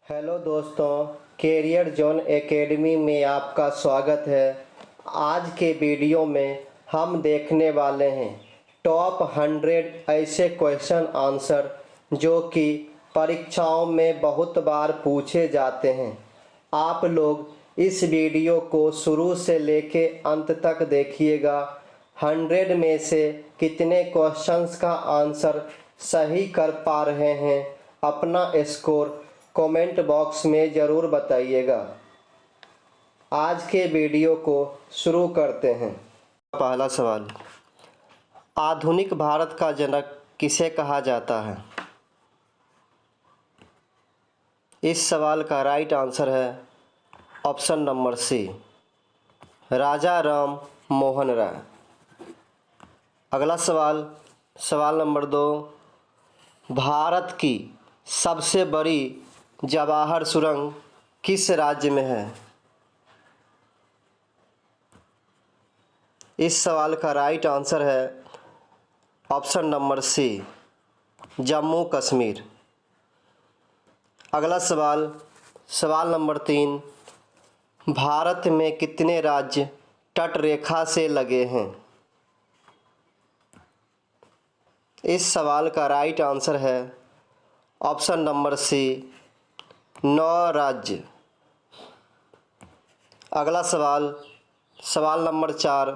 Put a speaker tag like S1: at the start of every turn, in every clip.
S1: Hello दोस्तों, career zone academy में आपका स्वागत है। आज के वीडियो में हम देखने वाले हैं टॉप 100 ऐसे क्वेश्चन आंसर जो कि परीक्षाओं में बहुत बार पूछे जाते हैं। आप लोग इस वीडियो को शुरू से लेके अंत तक देखिएगा। 100 में से कितने क्वेश्चंस का आंसर सही कर पा रहे हैं, अपना स्कोर कमेंट बॉक्स में ज़रूर बताइएगा। आज के वीडियो को शुरू करते हैं। पहला सवाल, आधुनिक भारत का जनक किसे कहा जाता है? इस सवाल का राइट आंसर है ऑप्शन नंबर सी, राजा राम मोहन राय। अगला सवाल, सवाल नंबर 2, भारत की सबसे बड़ी जवाहर सुरंग किस राज्य में है? इस सवाल का राइट आंसर है option number C, Jammu Kashmir. अगला सवाल, सवाल नंबर 3, भारत में कितने राज्य तट रेखा से लगे हैं? इस सवाल का राइट आंसर है ऑप्शन नंबर सी, 9 राज्य। अगला सवाल, सवाल नंबर 4,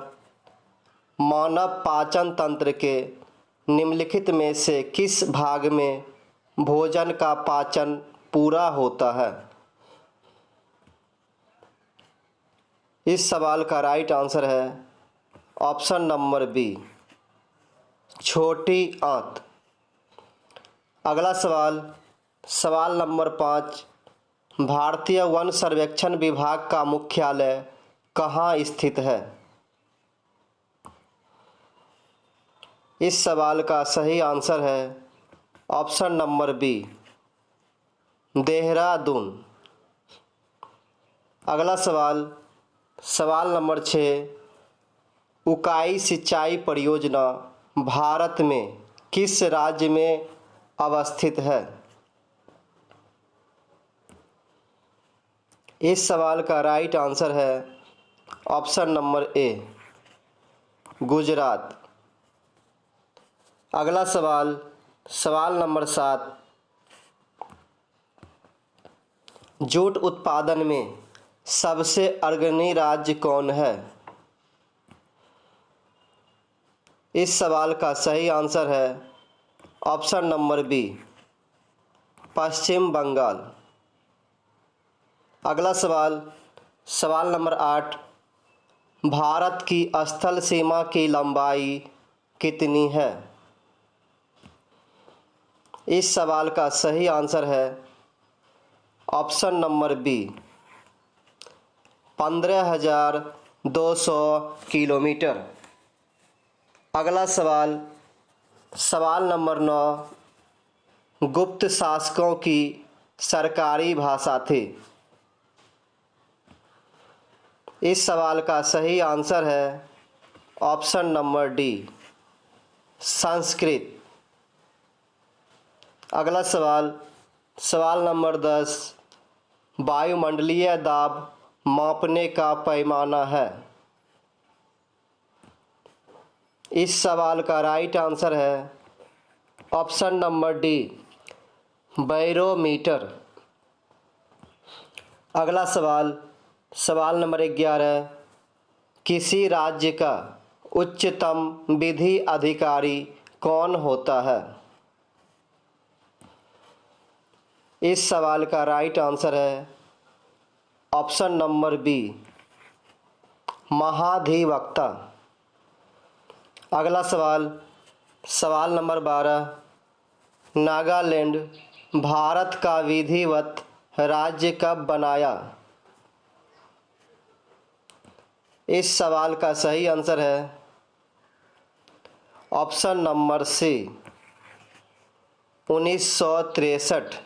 S1: मानव पाचन तंत्र के निम्नलिखित में से किस भाग में भोजन का पाचन पूरा होता है? इस सवाल का राइट आंसर है ऑप्शन नंबर बी, छोटी आंत। अगला सवाल, सवाल नंबर 5, भारतीय वन सर्वेक्षण विभाग का मुख्यालय कहाँ स्थित है? इस सवाल का सही आंसर है ऑप्शन नंबर बी, देहरादून। अगला सवाल, सवाल नंबर 6, उकाई सिंचाई परियोजना भारत में किस राज्य में अवस्थित है? इस सवाल का राइट आंसर है ऑप्शन नंबर ए, गुजरात। अगला सवाल, सवाल नंबर 7, जूट उत्पादन में सबसे अग्रणी राज्य कौन है? इस सवाल का सही आंसर है ऑप्शन नंबर बी, पश्चिम बंगाल। अगला सवाल, सवाल नंबर 8, भारत की स्थल सीमा की लंबाई कितनी है? इस सवाल का सही आंसर है ऑप्शन नंबर बी, 15,200 किलोमीटर। अगला सवाल, सवाल नंबर 9, गुप्त शासकों की सरकारी भाषा थी। इस सवाल का सही आंसर है ऑप्शन नंबर डी, संस्कृत। अगला सवाल, सवाल नंबर 10, वायुमंडलीय दाब मापने का पैमाना है। इस सवाल का राइट आंसर है ऑप्शन नंबर डी, बैरोमीटर। अगला सवाल, सवाल नंबर 11, किसी राज्य का उच्चतम विधि अधिकारी कौन होता है? इस सवाल का राइट आंसर है ऑप्शन नंबर बी, महाधिवक्ता। अगला सवाल, सवाल नंबर 12, नागालैंड भारत का विधिवत राज्य कब बनाया? इस सवाल का सही आंसर है ऑप्शन नंबर सी, 1963।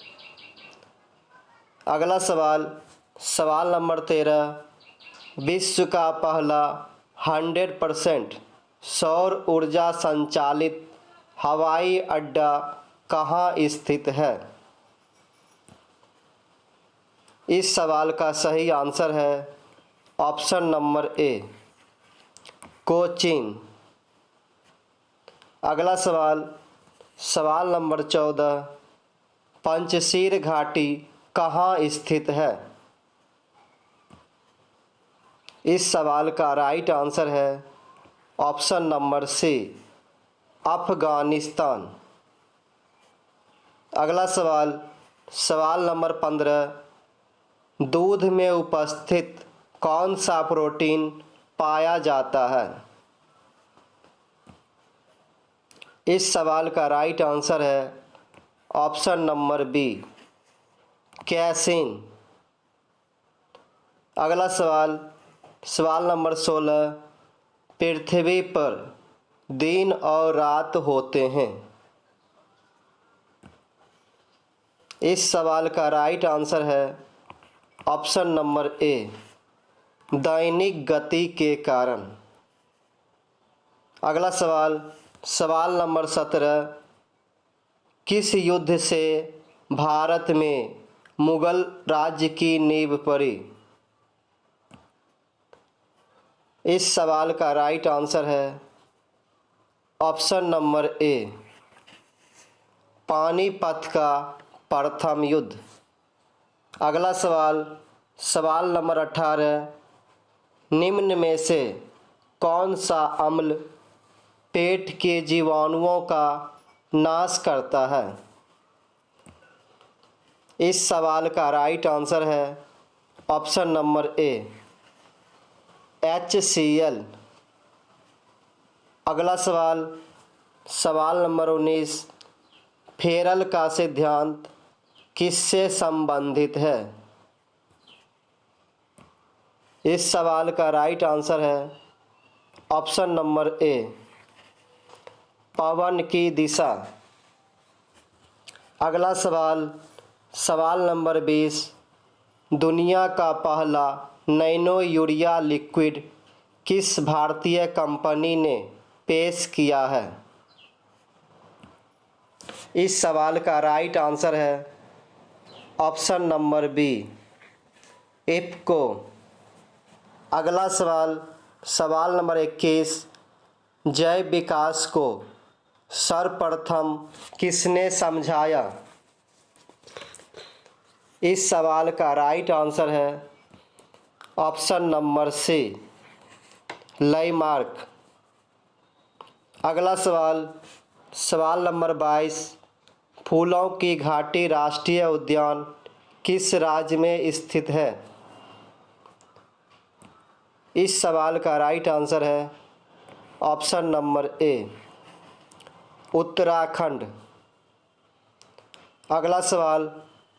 S1: अगला सवाल, सवाल नंबर 13, विश्व का पहला 100% सौर ऊर्जा संचालित हवाई अड्डा कहाँ स्थित है? इस सवाल का सही आंसर है ऑप्शन नंबर ए, कोचीन। अगला सवाल, सवाल नंबर 14, पंचशील घाटी कहाँ स्थित है? इस सवाल का राइट आंसर है ऑप्शन नंबर सी, अफगानिस्तान। अगला सवाल, सवाल नंबर 15, दूध में उपस्थित कौन सा प्रोटीन पाया जाता है? इस सवाल का राइट आंसर है ऑप्शन नंबर बी, कैसीन। अगला सवाल, सवाल नंबर 16, पृथ्वी पर दिन और रात होते हैं। इस सवाल का राइट आंसर है ऑप्शन नंबर ए, दैनिक गति के कारण। अगला सवाल, सवाल नंबर 17, किस युद्ध से भारत में मुगल राज्य की नींव पड़ी? इस सवाल का राइट आंसर है ऑप्शन नंबर ए, पानीपत का प्रथम युद्ध। अगला सवाल, सवाल नंबर 18, निम्न में से कौन सा अम्ल पेट के जीवाणुओं का नाश करता है? इस सवाल का राइट आंसर है ऑप्शन नंबर ए, HCl। अगला सवाल, सवाल नंबर 19, फेरल का सिद्धांत किससे संबंधित है? इस सवाल का राइट आंसर है ऑप्शन नंबर ए, पवन की दिशा। अगला सवाल, सवाल नंबर 20, दुनिया का पहला नैनो यूरिया लिक्विड किस भारतीय कंपनी ने पेश किया है? इस सवाल का राइट आंसर है ऑप्शन नंबर बी, इफ्को। अगला सवाल, सवाल नंबर 21, जैव विकास को सर्वप्रथम किसने समझाया? इस सवाल का राइट आंसर है ऑप्शन नंबर सी, लामार्क। अगला सवाल, सवाल नंबर 22, फूलों की घाटी राष्ट्रीय उद्यान किस राज्य में स्थित है? इस सवाल का राइट आंसर है ऑप्शन नंबर ए, उत्तराखंड। अगला सवाल,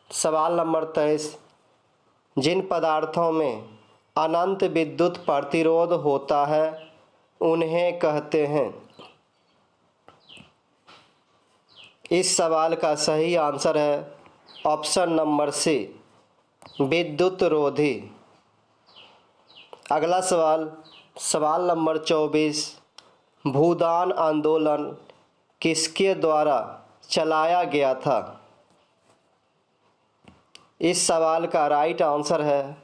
S1: सवाल नंबर 23, जिन पदार्थों में अनंत विद्युत प्रतिरोध होता है उन्हें कहते हैं? इस सवाल का सही आंसर है ऑप्शन नंबर सी, विद्युत रोधी। अगला सवाल, सवाल नंबर 24, भूदान आंदोलन किसके द्वारा चलाया गया था? इस सवाल का राइट आंसर है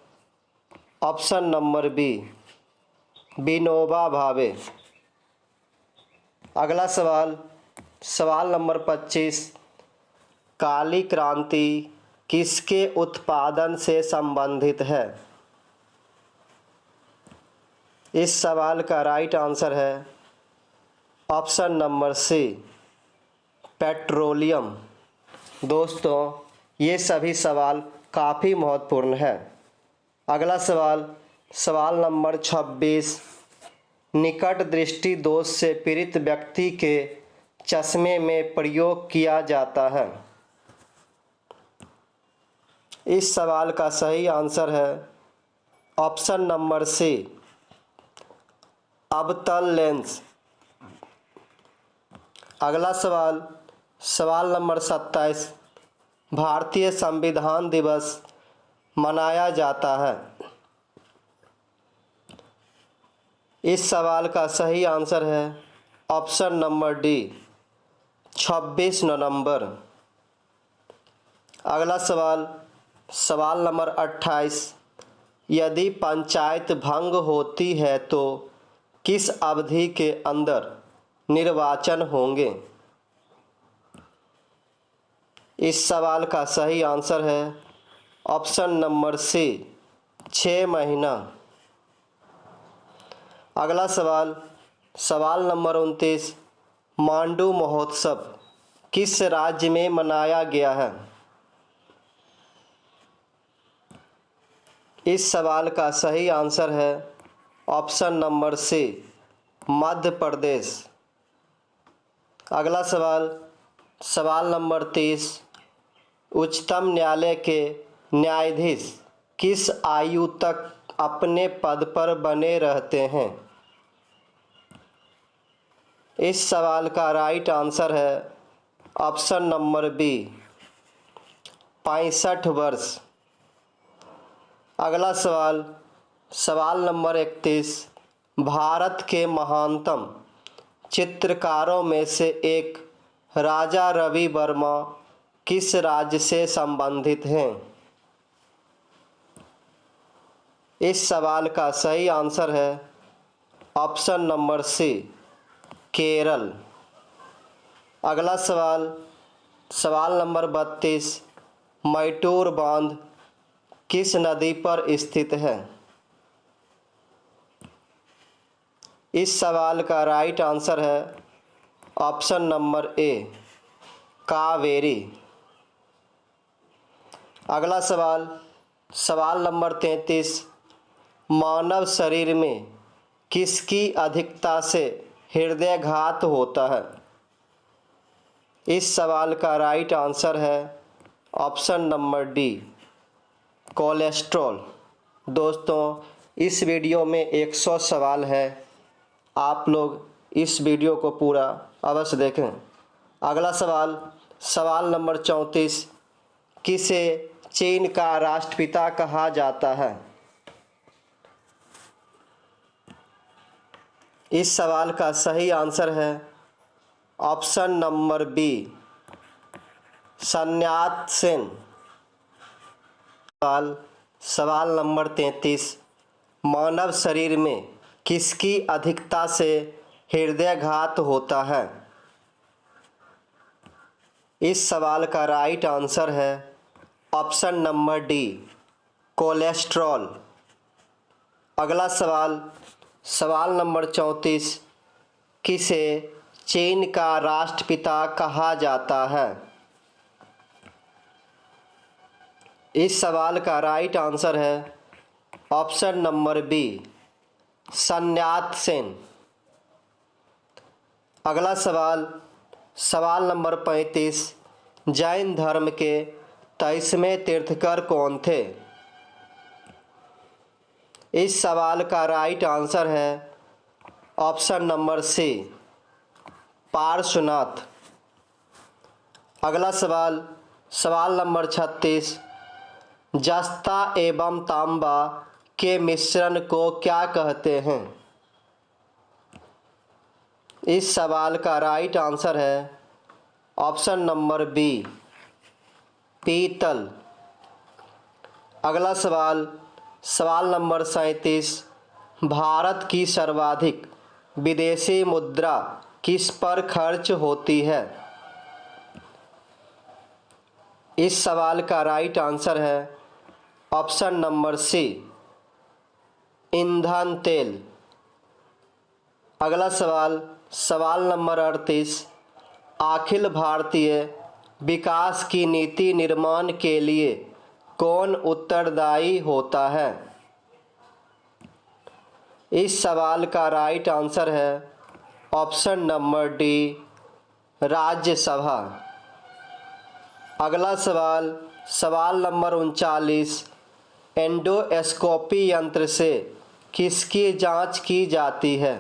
S1: option number B, Vinoba Bhave. अगला सवाल, सवाल नंबर 25, काली क्रांति किसके उत्पादन से संबंधित है? इस सवाल का राइट आंसर है ऑप्शन नंबर सी, पेट्रोलियम। दोस्तों, ये सभी सवाल काफ़ी महत्वपूर्ण है। अगला सवाल, सवाल नंबर 26, निकट दृष्टि दोष से पीड़ित व्यक्ति के चश्मे में प्रयोग किया जाता है। इस सवाल का सही आंसर है ऑप्शन नंबर सी, अवतल लेंस। अगला सवाल, सवाल नंबर 27, भारतीय संविधान दिवस मनाया जाता है। इस सवाल का सही आंसर है ऑप्शन नंबर डी, 26 नवंबर। अगला सवाल, सवाल नंबर 28, यदि पंचायत भंग होती है तो किस अवधि के अंदर निर्वाचन होंगे? इस सवाल का सही आंसर है ऑप्शन नंबर सी, 6 महीना। अगला सवाल, सवाल नंबर 29, मांडू महोत्सव किस राज्य में मनाया गया है? इस सवाल का सही आंसर है ऑप्शन नंबर सी, मध्य प्रदेश। अगला सवाल, सवाल नंबर 30, उच्चतम न्यायालय के न्यायाधीश किस आयु तक अपने पद पर बने रहते हैं? इस सवाल का राइट आंसर है ऑप्शन नंबर बी, 65 वर्ष। अगला सवाल, सवाल नंबर 31, भारत के महानतम चित्रकारों में से एक राजा रवि वर्मा किस राज्य से संबंधित हैं? इस सवाल का सही आंसर है ऑप्शन नंबर सी, केरल। अगला सवाल, सवाल नंबर 32, मैटूर बांध किस नदी पर स्थित है? इस सवाल का राइट आंसर है ऑप्शन नंबर ए, कावेरी। अगला सवाल, सवाल नंबर 33, मानव शरीर में किसकी अधिकता से हृदयाघात होता है? इस सवाल का राइट आंसर है ऑप्शन नंबर डी, कोलेस्ट्रॉल। दोस्तों, इस वीडियो में 100 सवाल है, आप लोग इस वीडियो को पूरा अवश्य देखें। अगला सवाल, सवाल नंबर 34, किसे चीन का राष्ट्रपिता कहा जाता है? इस सवाल का सही आंसर है ऑप्शन नंबर बी, sun यat-सेन। सवाल नंबर 33, मानव शरीर में किसकी अधिकता से हृदयाघात होता है? इस सवाल का राइट आंसर है ऑप्शन नंबर डी, कोलेस्ट्रॉल। अगला सवाल, सवाल नंबर 34, किसे चीन का राष्ट्रपिता कहा जाता है? इस सवाल का राइट आंसर है ऑप्शन नंबर बी, sun यat-सेन। अगला सवाल, सवाल नंबर 35, जैन धर्म के 23वें तीर्थंकर कौन थे? इस सवाल का राइट आंसर है ऑप्शन नंबर सी, पार्श्वनाथ। अगला सवाल, सवाल नंबर 36, जस्ता एवं तांबा के मिश्रण को क्या कहते हैं? इस सवाल का राइट आंसर है ऑप्शन नंबर बी, पीतल। अगला सवाल, सवाल नंबर 37, भारत की सर्वाधिक विदेशी मुद्रा किस पर खर्च होती है? इस सवाल का राइट आंसर है ऑप्शन नंबर सी, ईंधन तेल। अगला सवाल, सवाल नंबर 38, अखिल भारतीय विकास की नीति निर्माण के लिए कौन उत्तरदायी होता है? इस सवाल का राइट आंसर है ऑप्शन नंबर डी, राज्यसभा। अगला सवाल, सवाल नंबर 39, एंडोस्कोपी यंत्र से किसकी जांच की जाती है?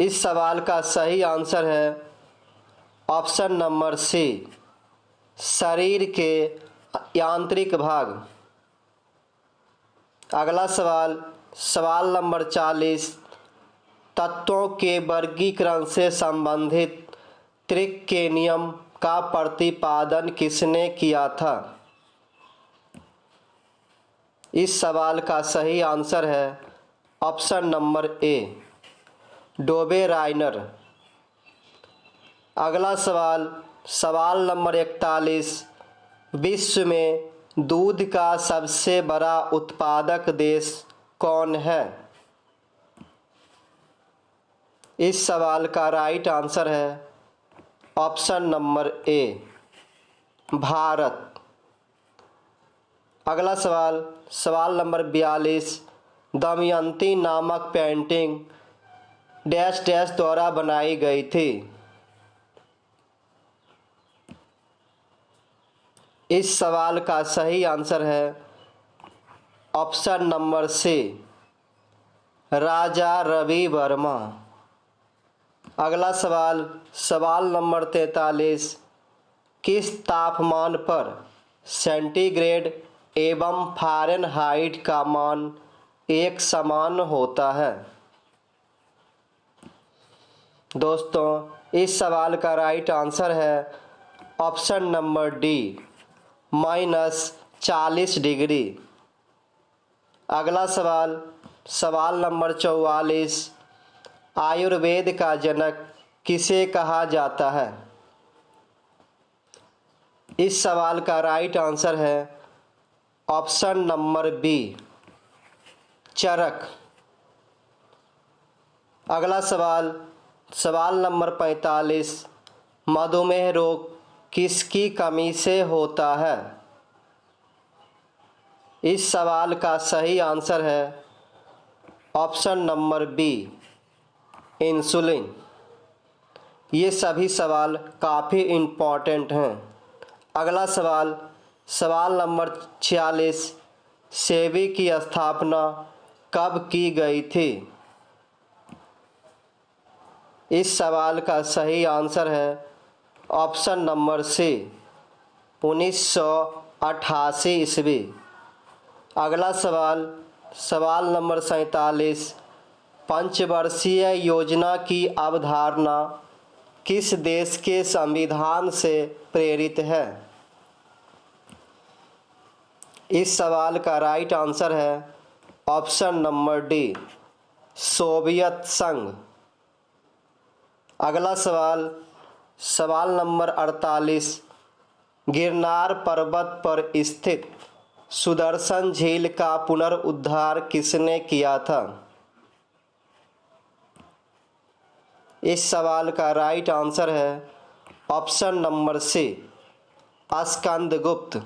S1: इस सवाल का सही आंसर है ऑप्शन नंबर सी, शरीर के यांत्रिक भाग। अगला सवाल, सवाल नंबर 40, तत्वों के वर्गीकरण से संबंधित त्रिक के नियम का प्रतिपादन किसने किया था? इस सवाल का सही आंसर है ऑप्शन नंबर ए, डोबे राइनर। अगला सवाल, सवाल नंबर 41, विश्व में दूध का सबसे बड़ा उत्पादक देश कौन है? इस सवाल का राइट आंसर है ऑप्शन नंबर ए, भारत। अगला सवाल, सवाल नंबर 42, दमयंती नामक पेंटिंग डैश डैश द्वारा बनाई गई थी। इस सवाल का सही आंसर है ऑप्शन नंबर सी, राजा रवि वर्मा। अगला सवाल, सवाल नंबर 43, किस तापमान पर सेंटीग्रेड एवं फ़ारेनहाइट का मान एक समान होता है? दोस्तों, इस सवाल का राइट आंसर है ऑप्शन नंबर डी, -40 डिग्री। अगला सवाल, सवाल नंबर 44, आयुर्वेद का जनक किसे कहा जाता है? इस सवाल का राइट आंसर है ऑप्शन नंबर बी, चरक। अगला सवाल, सवाल नंबर 45, मधुमेह रोग किसकी कमी से होता है? इस सवाल का सही आंसर है ऑप्शन नंबर बी, इंसुलिन। ये सभी सवाल काफ़ी इम्पॉर्टेंट हैं। अगला सवाल, सवाल नंबर 46, सेबी की स्थापना कब की गई थी? इस सवाल का सही आंसर है ऑप्शन नंबर सी, 1988 ईस्वी। अगला सवाल, सवाल नंबर 47, पंचवर्षीय योजना की अवधारणा किस देश के संविधान से प्रेरित है? इस सवाल का राइट आंसर है ऑप्शन नंबर डी, सोवियत संघ। अगला सवाल, सवाल नंबर 48, गिरनार पर्वत पर स्थित सुदर्शन झील का पुनरुद्धार किसने किया था? इस सवाल का राइट आंसर है ऑप्शन नंबर सी, स्कंदगुप्त।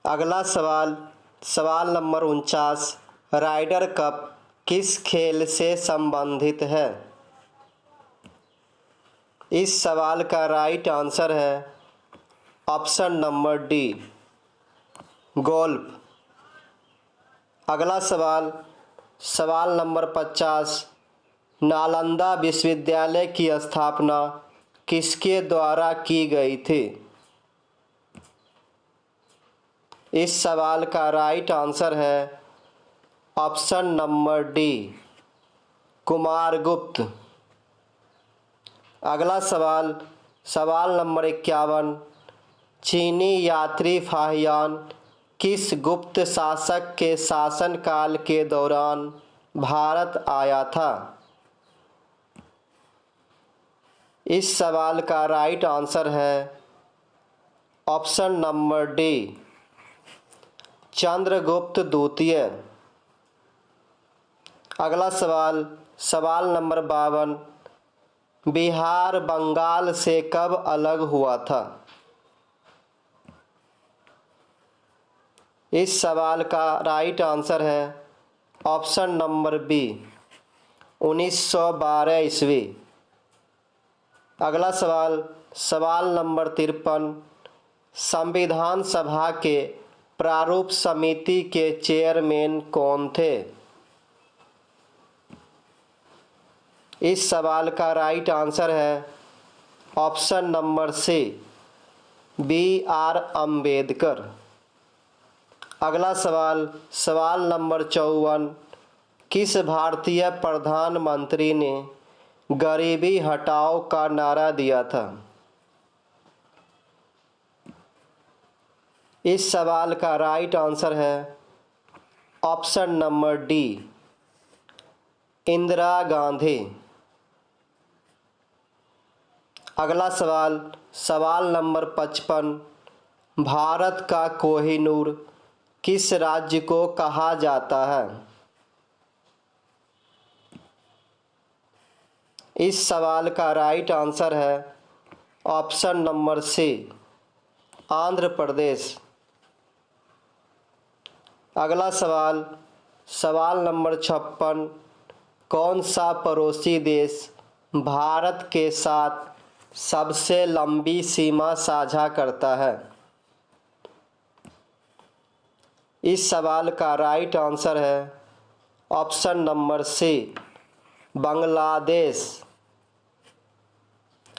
S1: अगला सवाल, सवाल नंबर 49, राइडर कप किस खेल से संबंधित है? इस सवाल का राइट आंसर है ऑप्शन नंबर डी, गोल्फ। अगला सवाल, सवाल नंबर 50, नालंदा विश्वविद्यालय की स्थापना किसके द्वारा की गई थी? इस सवाल का राइट आंसर है ऑप्शन नंबर डी, कुमारगुप्त। अगला सवाल, सवाल नंबर 51, चीनी यात्री फाहियान किस गुप्त शासक के शासनकाल के दौरान भारत आया था? इस सवाल का राइट आंसर है ऑप्शन नंबर डी, चंद्रगुप्त द्वितीय। अगला सवाल, सवाल नंबर 52, बिहार बंगाल से कब अलग हुआ था? इस सवाल का राइट आंसर है ऑप्शन नंबर बी, 1912 ईस्वी। अगला सवाल, सवाल नंबर 53, संविधान सभा के प्रारूप समिति के चेयरमैन कौन थे? इस सवाल का राइट आंसर है option number C, BR Ambedkar. अगला सवाल, सवाल नंबर 54, किस भारतीय प्रधानमंत्री ने गरीबी हटाओ का नारा दिया था? इस सवाल का राइट आंसर है option number D, Indira Gandhi. अगला सवाल, सवाल नंबर 55, भारत का कोहिनूर किस राज्य को कहा जाता है? इस सवाल का राइट आंसर है ऑप्शन नंबर सी, आंध्र प्रदेश। अगला सवाल, सवाल नंबर 56, कौन सा पड़ोसी देश भारत के साथ सबसे लंबी सीमा साझा करता है? इस सवाल का राइट आंसर है ऑप्शन नंबर सी, बांग्लादेश।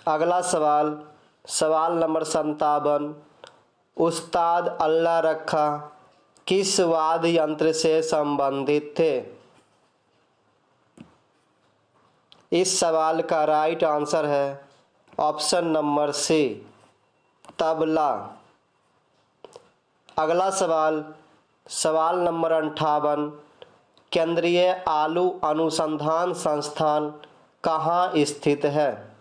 S1: अगला सवाल, सवाल नंबर 57, उस्ताद अल्लाह रखा किस वाद्य यंत्र से संबंधित थे? इस सवाल का राइट आंसर है ऑप्शन नंबर सी, तबला। अगला सवाल, सवाल नंबर 58, केंद्रीय आलू अनुसंधान संस्थान कहाँ स्थित है?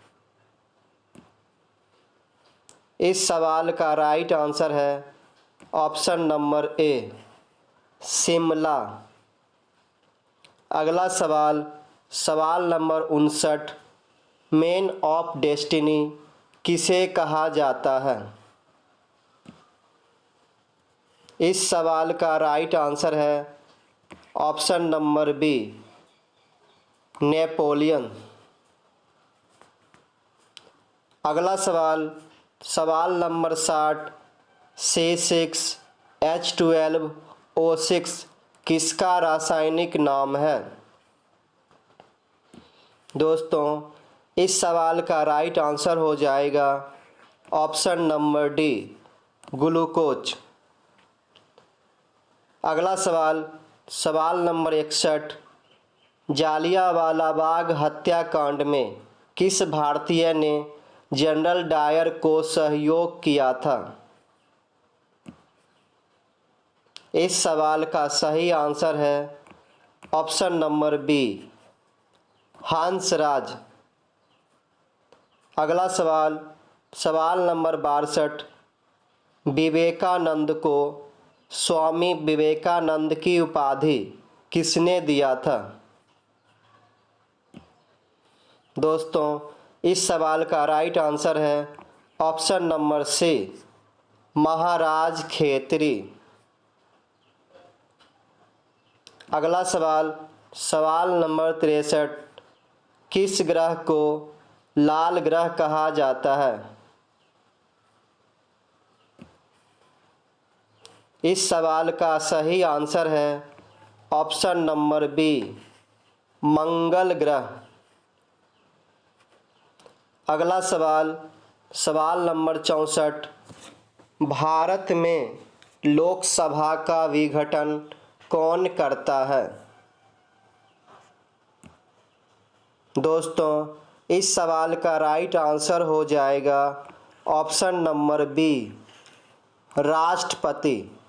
S1: इस सवाल का राइट आंसर है ऑप्शन नंबर ए, शिमला। अगला सवाल, सवाल नंबर 59, मैन ऑफ डेस्टिनी किसे कहा जाता है? इस सवाल का राइट आंसर है ऑप्शन नंबर बी, नेपोलियन। अगला सवाल, सवाल नंबर 60, C6H12O6 किसका रासायनिक नाम है? दोस्तों, इस सवाल का राइट आंसर हो जाएगा ऑप्शन नंबर डी, ग्लूकोज। अगला सवाल, सवाल नंबर 61, जालियांवाला बाग हत्याकांड में किस भारतीय ने जनरल डायर को सहयोग किया था? इस सवाल का सही आंसर है ऑप्शन नंबर बी, हंसराज। अगला सवाल, सवाल नंबर 62, विवेकानंद को स्वामी विवेकानंद की उपाधि किसने दिया था? दोस्तों, इस सवाल का राइट आंसर है ऑप्शन नंबर सी, महाराज खेतरी। अगला सवाल, सवाल नंबर 63, किस ग्रह को लाल ग्रह कहा जाता है? इस सवाल का सही आंसर है ऑप्शन नंबर बी, मंगल ग्रह। अगला सवाल, सवाल नंबर 64, भारत में लोकसभा का विघटन कौन करता है? दोस्तों, इस सवाल का राइट आंसर हो जाएगा ऑप्शन नंबर बी, राष्ट्रपति।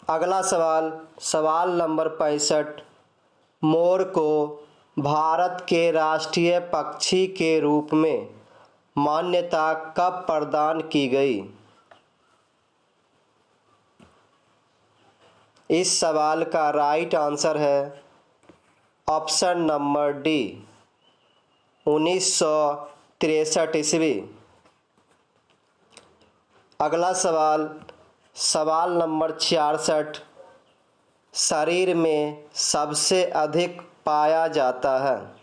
S1: अगला सवाल, सवाल नंबर 65, मोर को भारत के राष्ट्रीय पक्षी के रूप में मान्यता कब प्रदान की गई? इस सवाल का राइट आंसर है ऑप्शन नंबर डी, 1963 ईस्वी। अगला सवाल, सवाल नंबर 66, शरीर में सबसे अधिक पाया जाता है?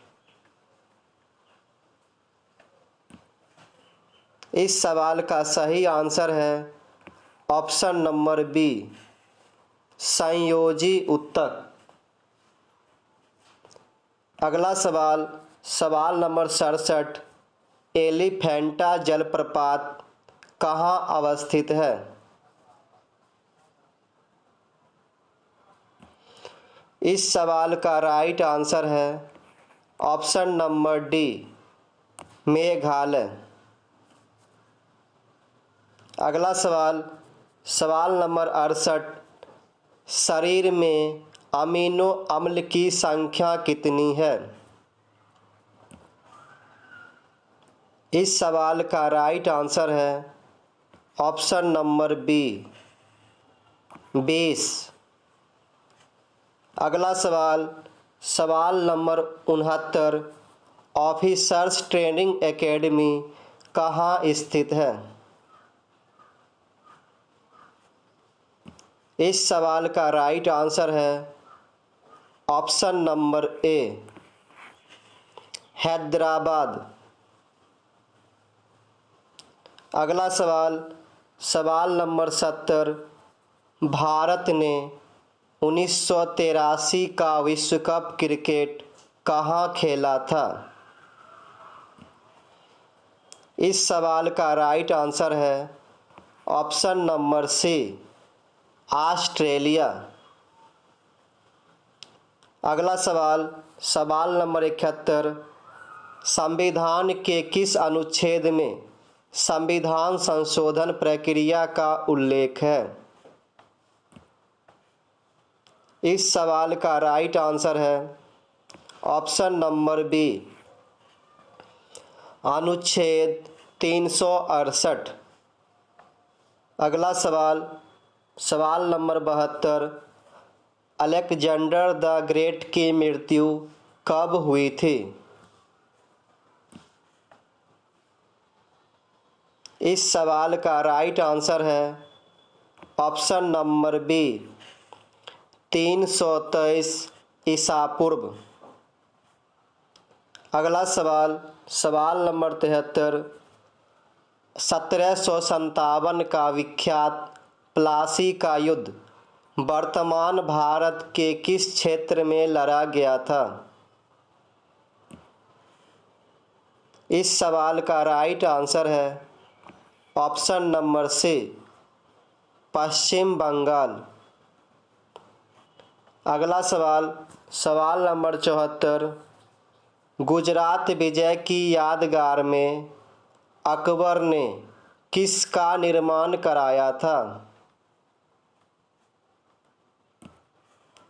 S1: इस सवाल का सही आंसर है ऑप्शन नंबर बी, संयोजी ऊतक। अगला सवाल, सवाल नंबर 67, एलिफेंटा जलप्रपात कहाँ अवस्थित है? इस सवाल का राइट आंसर है ऑप्शन नंबर डी, मेघालय। अगला सवाल, सवाल नंबर 68, शरीर में अमीनो अम्ल की संख्या कितनी है? इस सवाल का राइट आंसर है ऑप्शन नंबर बी 20। अगला सवाल, सवाल नंबर 69, ऑफिसर्स ट्रेनिंग एकेडमी कहाँ स्थित है? इस सवाल का राइट आंसर है ऑप्शन नंबर ए हैदराबाद। अगला सवाल, सवाल नंबर 70, भारत ने 1983 का विश्व कप क्रिकेट कहाँ खेला था? इस सवाल का राइट आंसर है ऑप्शन नंबर सी ऑस्ट्रेलिया। अगला सवाल, सवाल नंबर 71, संविधान के किस अनुच्छेद में संविधान संशोधन प्रक्रिया का उल्लेख है? इस सवाल का राइट आंसर है ऑप्शन नंबर बी अनुच्छेद 368। अगला सवाल, सवाल नंबर 72, अलेक्जेंडर द ग्रेट की मृत्यु कब हुई थी? इस सवाल का राइट आंसर है ऑप्शन नंबर बी 323 ईसा पूर्व। अगला सवाल, सवाल नंबर 73, 1757 का विख्यात प्लासी का युद्ध वर्तमान भारत के किस क्षेत्र में लड़ा गया था? इस सवाल का राइट आंसर है ऑप्शन नंबर सी पश्चिम बंगाल। अगला सवाल, सवाल नंबर 74, गुजरात विजय की यादगार में अकबर ने किसका निर्माण कराया था?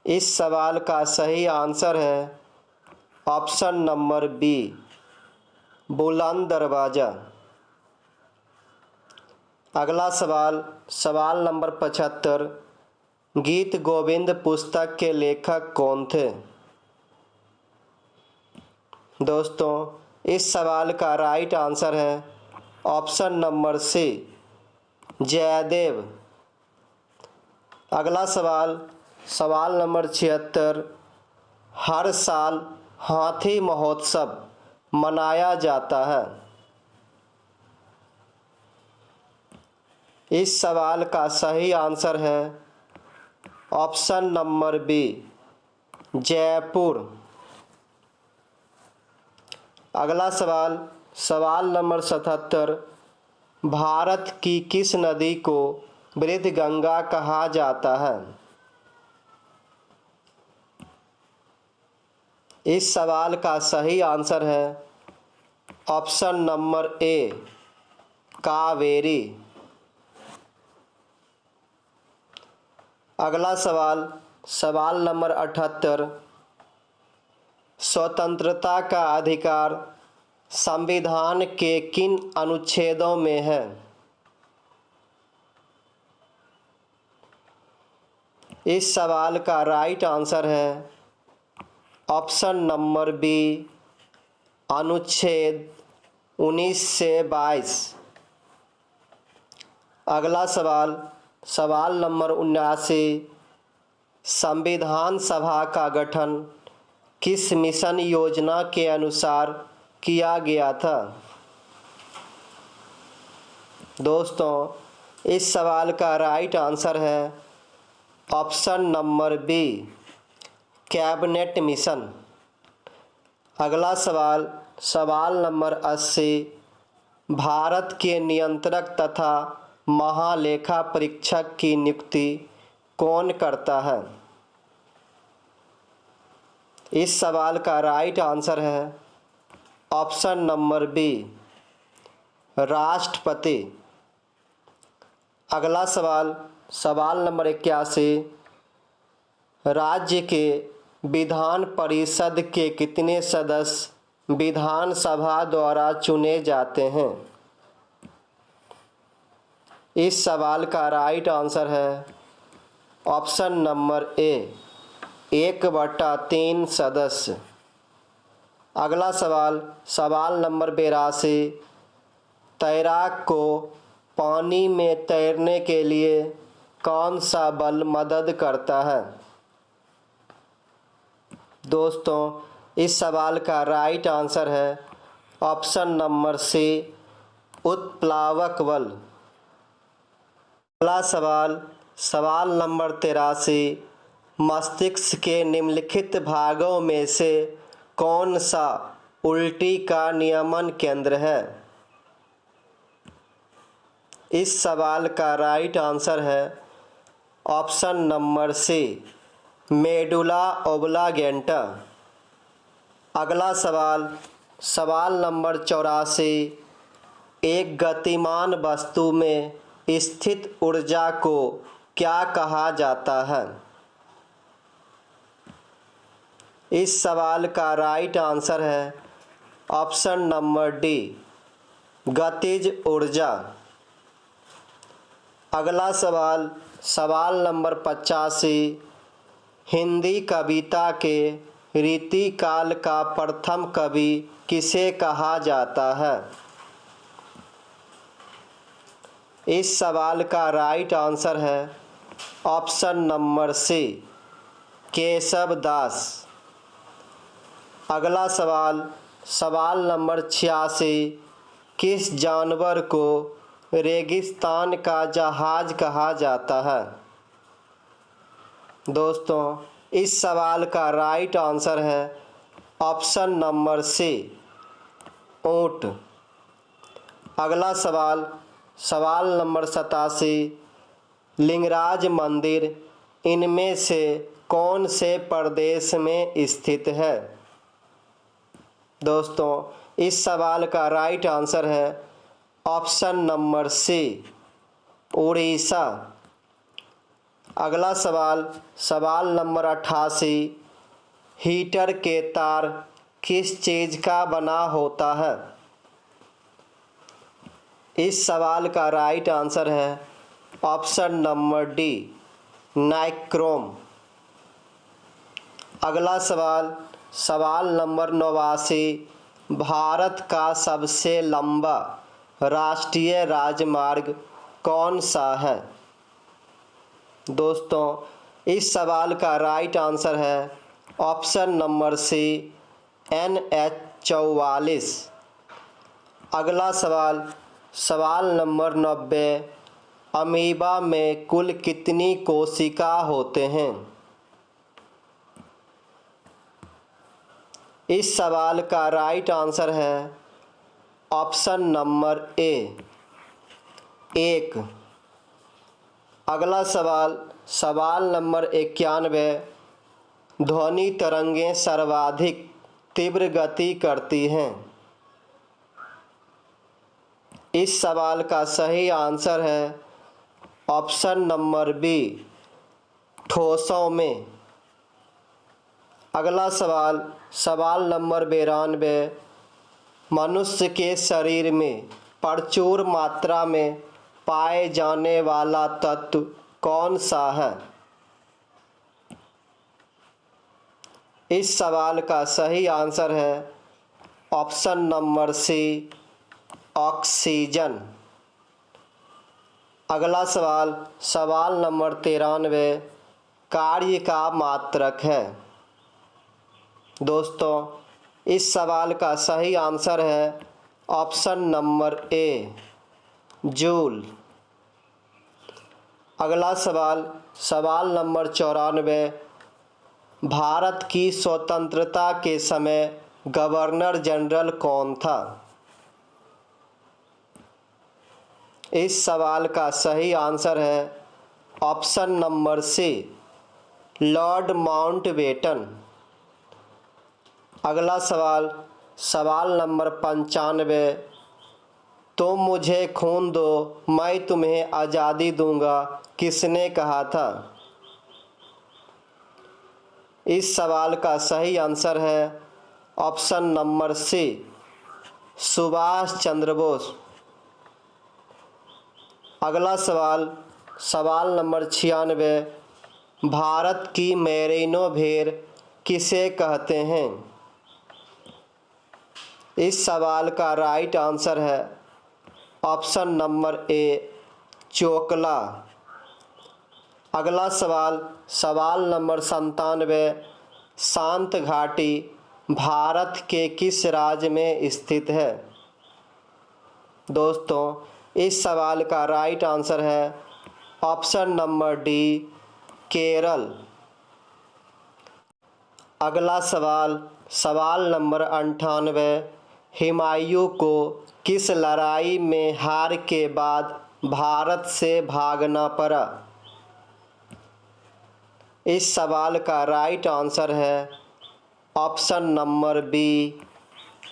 S1: इस सवाल का सही आंसर है ऑप्शन नंबर बी बुलंद दरवाजा। अगला सवाल, सवाल नंबर 75, गीत गोविंद पुस्तक के लेखक कौन थे? दोस्तों, इस सवाल का राइट आंसर है ऑप्शन नंबर सी जयदेव। अगला सवाल, सवाल नंबर 76, हर साल हाथी महोत्सव मनाया जाता है। इस सवाल का सही आंसर है ऑप्शन नंबर बी जयपुर। अगला सवाल, सवाल नंबर 77, भारत की किस नदी को वृद्ध गंगा कहा जाता है? इस सवाल का सही आंसर है ऑप्शन नंबर ए कावेरी। अगला सवाल, सवाल नंबर 78, स्वतंत्रता का अधिकार संविधान के किन अनुच्छेदों में है? इस सवाल का राइट आंसर है ऑप्शन नंबर बी अनुच्छेद 19 से 22। अगला सवाल, सवाल नंबर 79, संविधान सभा का गठन किस मिशन योजना के अनुसार किया गया था? दोस्तों, इस सवाल का राइट आंसर है option number B cabinet mission. अगला सवाल, सवाल नंबर 80, भारत के नियंत्रक तथा महालेखा परीक्षक की नियुक्ति कौन करता है? इस सवाल का राइट आंसर है ऑप्शन नंबर बी राष्ट्रपति। अगला सवाल, सवाल नंबर 81, राज्य के विधान परिषद के कितने सदस्य विधानसभा द्वारा चुने जाते हैं? इस सवाल का राइट आंसर है ऑप्शन नंबर ए, 1/3 सदस्य। अगला सवाल, सवाल नंबर 82, तैराक को पानी में तैरने के लिए कौन सा बल मदद करता है? दोस्तों, इस सवाल का राइट आंसर है ऑप्शन नंबर सी, उत्प्लावक बल। अगला सवाल, सवाल नंबर 83, मस्तिष्क के निम्नलिखित भागों में से कौन सा उल्टी का नियमन केंद्र है? इस सवाल का राइट आंसर है option number C, medulla oblongata. अगला सवाल, सवाल नंबर 84, एक गतिमान वस्तु में स्थित ऊर्जा को क्या कहा जाता है? इस सवाल का राइट आंसर है ऑप्शन नंबर डी, गतिज ऊर्जा। अगला सवाल, सवाल नंबर 85, हिंदी कविता के रीतिकाल का प्रथम कवि किसे कहा जाता है? इस सवाल का राइट आंसर है ऑप्शन नंबर सी, केशव दास। अगला सवाल, सवाल नंबर 86, किस जानवर को रेगिस्तान का जहाज कहा जाता है? दोस्तों, इस सवाल का राइट आंसर है ऑप्शन नंबर सी, ऊंट। अगला सवाल, सवाल नंबर 87, लिंगराज मंदिर इनमें से कौन से प्रदेश में स्थित है? दोस्तों, इस सवाल का राइट आंसर है ऑप्शन नंबर सी, उड़ीसा। अगला सवाल, सवाल नंबर 88, हीटर के तार किस चीज़ का बना होता है? इस सवाल का राइट आंसर है ऑप्शन नंबर डी, नाइक्रोम। अगला सवाल, सवाल नंबर 89, भारत का सबसे लंबा राष्ट्रीय राजमार्ग कौन सा है? दोस्तों, इस सवाल का राइट आंसर है ऑप्शन नंबर सी, NH 44। अगला सवाल, सवाल नंबर 90, अमीबा में कुल कितनी कोशिका होते हैं? इस सवाल का राइट आंसर है ऑप्शन नंबर ए, 1। अगला सवाल, सवाल नंबर 91, ध्वनि तरंगें सर्वाधिक तीव्र गति करती हैं। इस सवाल का सही आंसर है ऑप्शन नंबर बी, ठोसों में। अगला सवाल, सवाल नंबर 92, मनुष्य के शरीर में प्रचुर मात्रा में पाए जाने वाला तत्व कौन सा है? इस सवाल का सही आंसर है ऑप्शन नंबर सी, ऑक्सीजन। अगला सवाल, सवाल नंबर 93, कार्य का मात्रक है। दोस्तों, इस सवाल का सही आंसर है ऑप्शन नंबर ए, जूल। अगला सवाल, सवाल नंबर 94, भारत की स्वतंत्रता के समय गवर्नर जनरल कौन था? इस सवाल का सही आंसर है option number C, Lord Mountbatten. अगला सवाल, सवाल नंबर 95, तुम मुझे खून दो मैं तुम्हें आज़ादी दूंगा किसने कहा था? इस सवाल का सही आंसर है ऑप्शन नंबर सी, सुभाष चंद्र बोस। अगला सवाल, सवाल नंबर 96, भारत की मेरिनो भेड़ किसे कहते हैं? इस सवाल का राइट आंसर है ऑप्शन नंबर ए, चोकला। अगला सवाल, सवाल नंबर 97, शांत घाटी भारत के किस राज्य में स्थित है? दोस्तों, इस सवाल का राइट आंसर है ऑप्शन नंबर डी, केरल। अगला सवाल, सवाल नंबर 98, हुमायूं को किस लड़ाई में हार के बाद भारत से भागना पड़ा? इस सवाल का राइट आंसर है ऑप्शन नंबर बी,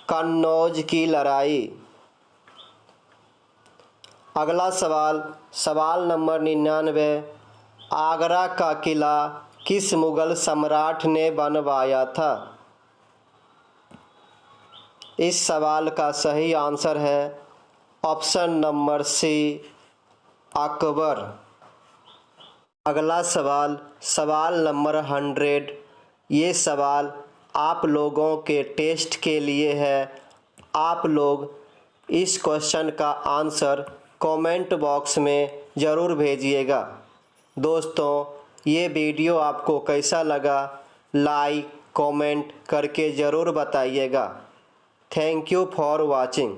S1: कन्नौज की लड़ाई। अगला सवाल, सवाल नंबर 99, आगरा का किला किस मुग़ल सम्राट ने बनवाया था? इस सवाल का सही आंसर है ऑप्शन नंबर सी, अकबर। अगला सवाल, सवाल नंबर 100, ये सवाल आप लोगों के टेस्ट के लिए है। आप लोग इस क्वेश्चन का आंसर कमेंट बॉक्स में ज़रूर भेजिएगा। दोस्तों, ये वीडियो आपको कैसा लगा लाइक कमेंट करके ज़रूर बताइएगा। Thank you for watching.